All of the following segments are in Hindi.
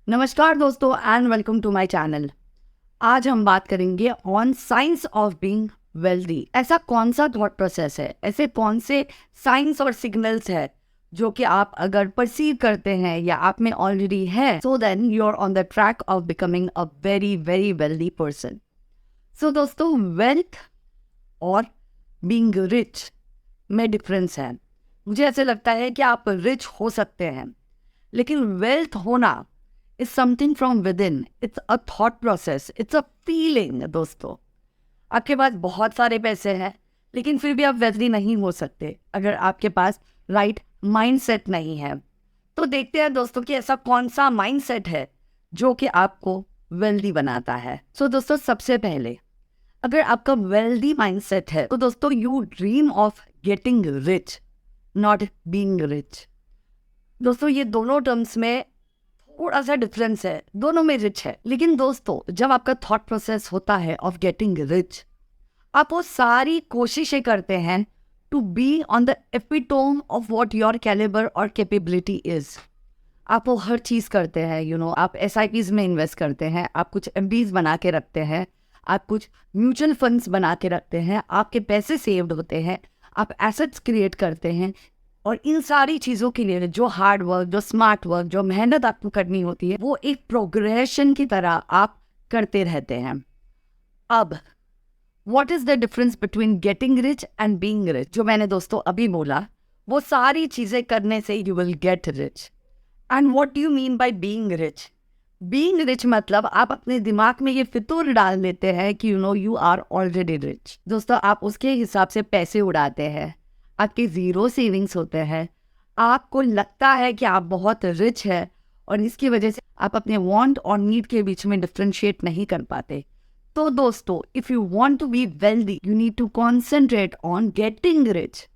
नमस्कार दोस्तों and welcome to my channel. आज हम बात करेंगे on science of being wealthy. ऐसा कौन सा थॉट प्रोसेस है, ऐसे कौन से साइंस और सिग्नल्स है जो कि आप अगर परसीव करते हैं या आप में ऑलरेडी है, so then you are on the track of becoming a very very wealthy person. So दोस्तों, वेल्थ और बीइंग रिच में डिफरेंस है। मुझे ऐसे लगता है कि आप रिच हो सकते हैं, लेकिन वेल्थ होना is something from with in. It's a thought process, it's a feeling. दोस्तों, आपके पास बहुत सारे पैसे हैं लेकिन फिर भी आप वेल्दी नहीं हो सकते अगर आपके पास राइट माइंडसेट नहीं है। तो देखते हैं दोस्तों कि ऐसा कौन सा माइंडसेट है जो कि आपको वेल्दी बनाता है। सो दोस्तों, सबसे पहले अगर आपका वेल्दी माइंडसेट है तो दोस्तों you dream of getting rich, not being rich. दोस्तों, ये दोनों टर्म्स में थोड़ा सा डिफरेंस है, दोनों में रिच है। लेकिन दोस्तों, जब आपका थॉट प्रोसेस होता है ऑफ गेटिंग रिच, आप वो सारी कोशिशें करते हैं to be on the epitome of what your calibre और कैपेबिलिटी इज। आप वो हर चीज़ करते हैं, आप SIPs में इन्वेस्ट करते हैं, आप कुछ MPs बना के रखते हैं, आप कुछ म्यूचुअल फंड्स बना के रखते हैं, आपके पैसे सेव्ड होते हैं, आप एसेट्स क्रिएट करते हैं। और इन सारी चीज़ों के लिए जो हार्ड वर्क, जो स्मार्ट वर्क, जो मेहनत आपको करनी होती है, वो एक प्रोग्रेशन की तरह आप करते रहते हैं। अब what is the difference between getting rich and being rich? जो मैंने दोस्तों अभी बोला, वो सारी चीज़ें करने से you will get rich. And what do you mean by being rich? Being rich मतलब आप अपने दिमाग में ये फितूर डाल लेते हैं कि यू आर ऑलरेडी रिच। दोस्तों, आप उसके हिसाब से पैसे उड़ाते हैं, आपके ज़ीरो सेविंग्स होते हैं, आपको लगता है कि आप बहुत रिच है और इसकी वजह से आप अपने वांट और नीड के बीच में डिफ्रेंशिएट नहीं कर पाते। तो दोस्तों, if you want to be wealthy, you need to concentrate on getting rich,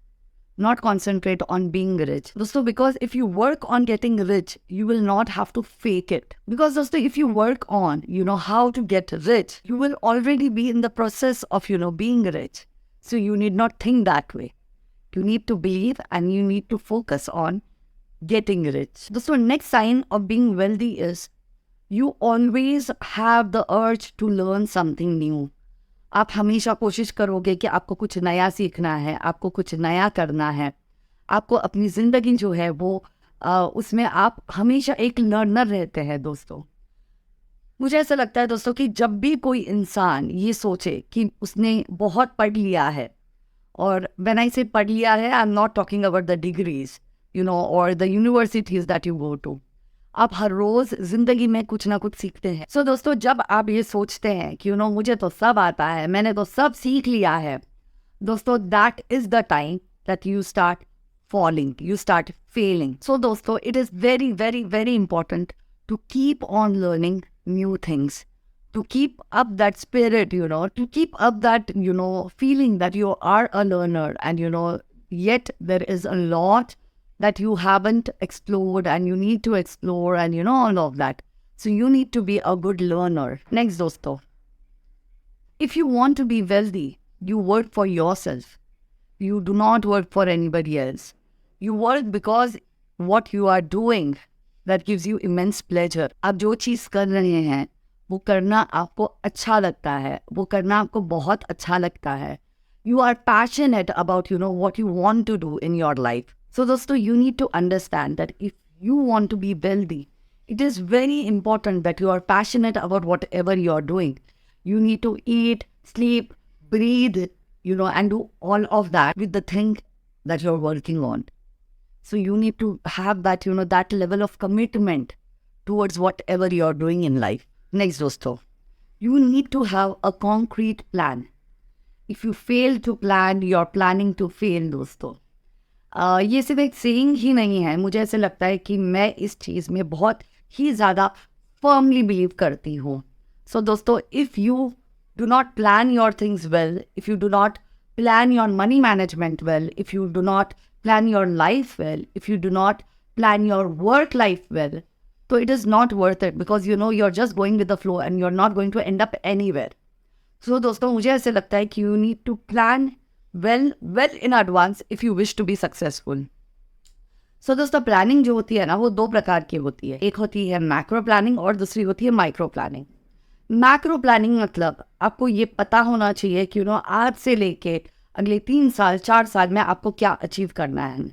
not concentrate on being rich. दोस्तों, because if you work on getting rich, you will not have to fake it. Because दोस्तों, if you work on, how to get rich, you will already be in the process of, being rich. So you need not think that way. You need to believe and you need to focus on getting rich. दोस्तों, next sign of being wealthy is you always have the urge to learn something new. आप हमेशा कोशिश करोगे कि आपको कुछ नया सीखना है, आपको कुछ नया करना है, आपको अपनी ज़िंदगी जो है वो उसमें आप हमेशा एक लर्नर रहते हैं। दोस्तों, मुझे ऐसा लगता है दोस्तों कि जब भी कोई इंसान ये सोचे कि उसने बहुत पढ़ लिया है, और व्हेन आई से पढ़ लिया है, I am not talking about the degrees और the universities that you go to. आप हर रोज जिंदगी में कुछ ना कुछ सीखते हैं। सो दोस्तों, जब आप ये सोचते हैं कि मुझे तो सब आता है, मैंने तो सब सीख लिया है, दोस्तों, that is the time that you start falling, you start failing. So दोस्तों, it is very very very important to keep on learning new things, to keep up that spirit, to keep up that, feeling that you are a learner, and yet there is a lot that you haven't explored and you need to explore, and all of that. So you need to be a good learner. Next दोस्तों, if you want to be wealthy, you work for yourself. You do not work for anybody else. You work because what you are doing that gives you immense pleasure. आप जो चीज़ कर रहे हैं वो करना आपको अच्छा लगता है, वो करना आपको बहुत अच्छा लगता है. You are passionate about what you want to do in your life. So दोस्तों, you need to understand that if you want to be wealthy, it is very important that you are passionate about whatever you are doing. You need to eat, sleep, breathe, and do all of that with the thing that you're working on. So you need to have that, that level of commitment towards whatever you're doing in life. Next, dosto, you need to have a concrete plan. If you fail to plan, you're planning to fail, दोस्तों. ये सिर्फ एक सेइंग ही नहीं है, मुझे ऐसे लगता है कि मैं इस चीज़ में बहुत ही ज़्यादा फर्मली बिलीव करती हूँ. सो दोस्तों, if you do not plan your things well, if you do not plan your money management well, if you do not plan your life well, if you do not plan your work life well, so it is not worth it, because you're just going with the flow and you're not going to end up anywhere. So दोस्तों, मुझे ऐसे लगता है कि you need to plan well in advance if you wish to be successful. सो दोस्तों, प्लानिंग जो होती है ना, वो 2 प्रकार की होती है। एक होती है मैक्रो प्लानिंग और दूसरी होती है माइक्रो प्लानिंग। मैक्रो प्लानिंग मतलब आपको ये पता होना चाहिए कि आज से लेके अगले 3 साल 4 साल में आपको क्या अचीव करना है,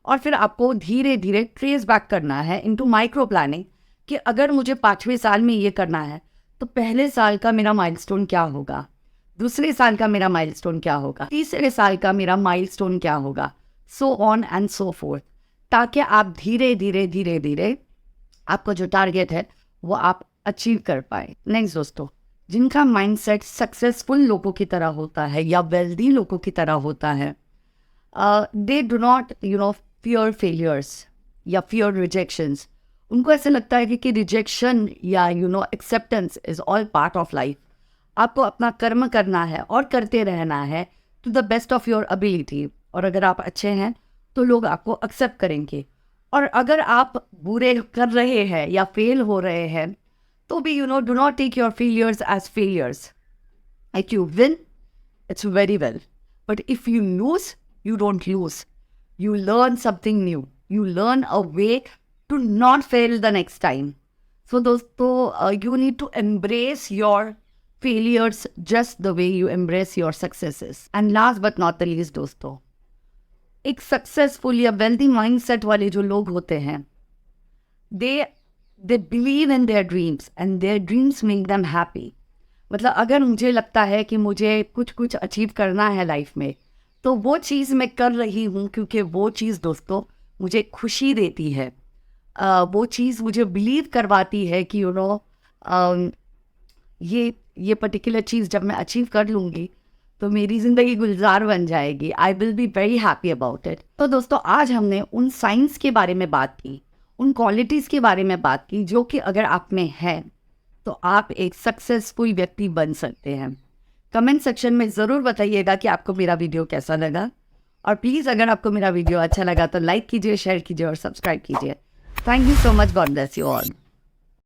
और फिर आपको धीरे धीरे ट्रेस बैक करना है इनटू माइक्रो प्लानिंग कि अगर मुझे 5वें साल में ये करना है तो पहले साल का मेरा माइलस्टोन क्या होगा, दूसरे साल का मेरा माइलस्टोन क्या होगा, तीसरे साल का मेरा माइलस्टोन क्या होगा, so on and so fourth, ताकि आप धीरे धीरे धीरे धीरे आपका जो टारगेट है वो आप अचीव कर पाए। नेक्स्ट दोस्तों, जिनका माइंडसेट सक्सेसफुल लोगों की तरह होता है या वेल्दी लोगों की तरह होता है, they do not fear failures या फियर रिजेक्शंस। उनको ऐसे लगता है कि रिजेक्शन या acceptance is all part of life. आपको अपना कर्म करना है और करते रहना है to the best of your ability, और अगर आप अच्छे हैं तो लोग आपको एक्सेप्ट करेंगे, और अगर आप बुरे कर रहे हैं या फेल हो रहे हैं तो भी do not take your failures as failures. If you win, it's very well. But if you lose, you don't lose. You learn something new. You learn a way to not fail the next time. So दोस्तों, you need to embrace your failures just the way you embrace your successes. And last but not the least दोस्तों, एक सक्सेसफुल या वेल्दी माइंडसेट वाले जो लोग होते हैं, they believe in their dreams and their dreams make them happy. मतलब अगर मुझे लगता है कि मुझे कुछ अचीव करना है लाइफ में, तो वो चीज़ मैं कर रही हूँ क्योंकि वो चीज़ दोस्तों मुझे खुशी देती है। वो चीज़ मुझे बिलीव करवाती है कि ये पर्टिकुलर चीज़ जब मैं अचीव कर लूँगी तो मेरी ज़िंदगी गुलजार बन जाएगी। I will be very happy about it. तो दोस्तों, आज हमने उन साइंस के बारे में बात की, उन क्वालिटीज़ के बारे में बात की जो कि अगर आप में है तो आप एक सक्सेसफुल व्यक्ति बन सकते हैं। कमेंट सेक्शन में ज़रूर बताइएगा कि आपको मेरा वीडियो कैसा लगा, और प्लीज़ अगर आपको मेरा वीडियो अच्छा लगा तो लाइक कीजिए, शेयर कीजिए और सब्सक्राइब कीजिए। Thank you so much. God bless you all.